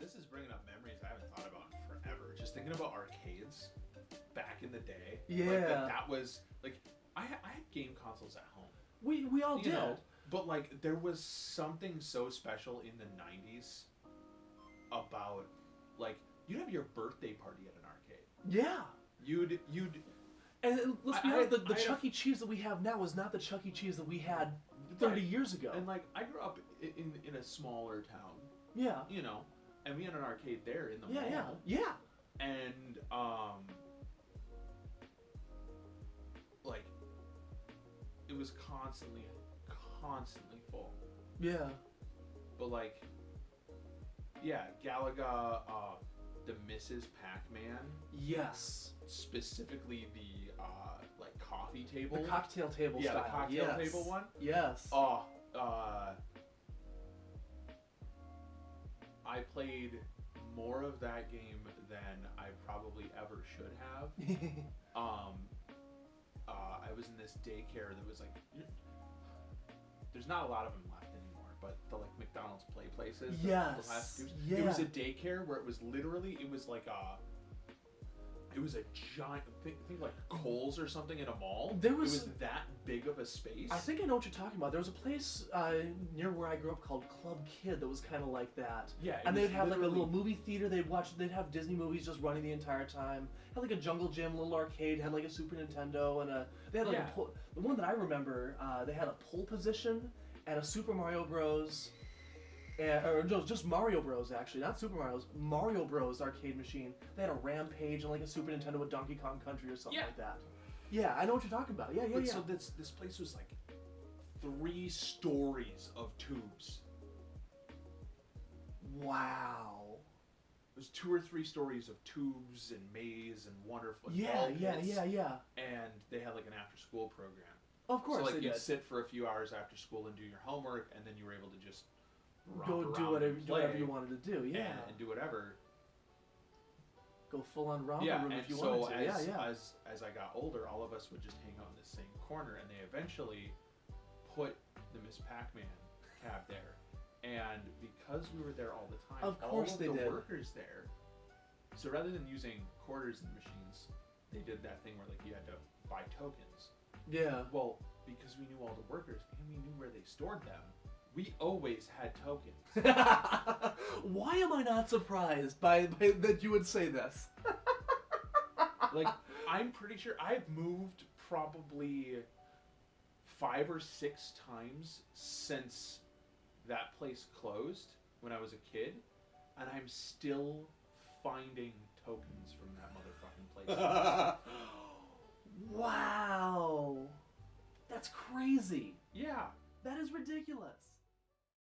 This is bringing up memories I haven't thought about in forever. Just thinking about arcades back in the day. Yeah. Like, that was, like, I had game consoles at home. We all did. Know, but, like, there was something so special in the 90s about, like, you'd have your birthday party at an arcade. Yeah. You'd And let's be honest, the Chuck E. Cheese that we have now is not the Chuck E. Cheese that we had 30 years ago. And, like, I grew up in a smaller town. Yeah. You know, and we had an arcade there in the mall. Yeah. And, like, it was constantly full. Yeah. But, like, yeah, Galaga, the Mrs. Pac-Man. Yes. Specifically the, like, coffee table. The cocktail table style. Yeah, the cocktail table one. Yes. Oh, I played more of that game than I probably ever should have. I was in this daycare that was like, there's not a lot of them left anymore, but the like McDonald's play places. Yes. It was a daycare where it was literally, it was like it was a giant, think like Kohl's or something in a mall. It was that big of a space. I think I know what you're talking about. There was a place near where I grew up called Club Kid that was kind of like that. Yeah, and they'd have like a little movie theater. They'd have Disney movies just running the entire time. Had like a jungle gym, little arcade. Had like a Super Nintendo and they had like the one that I remember. They had a pole position and a Super Mario Bros. Or just Mario Bros. Actually, not Super Mario's. Mario Bros. Arcade machine. They had a Rampage and like a Super Nintendo with Donkey Kong Country or something like that. Yeah, I know what you're talking about. Yeah. So this place was like 3 stories of tubes. Wow. It was 2 or 3 stories of tubes and maze and wonderful. Yeah. And they had like an after-school program. Of course, so like you'd sit for a few hours after school and do your homework, and then you were able to just go do whatever you wanted to do. Yeah, and do whatever. Go full on romper room if you wanted to. As I got older, all of us would just hang out in the same corner, and they eventually put the Miss Pac-Man cab there. And because we were there all the time, all of the workers there. So rather than using quarters in the machines, they did that thing where like you had to buy tokens. Yeah. Well, because we knew all the workers and we knew where they stored them, we always had tokens. Why am I not surprised by that you would say this? Like, I'm pretty sure I've moved probably 5 or 6 times since that place closed when I was a kid, and I'm still finding tokens from that motherfucking place. Wow. That's crazy. Yeah. That is ridiculous.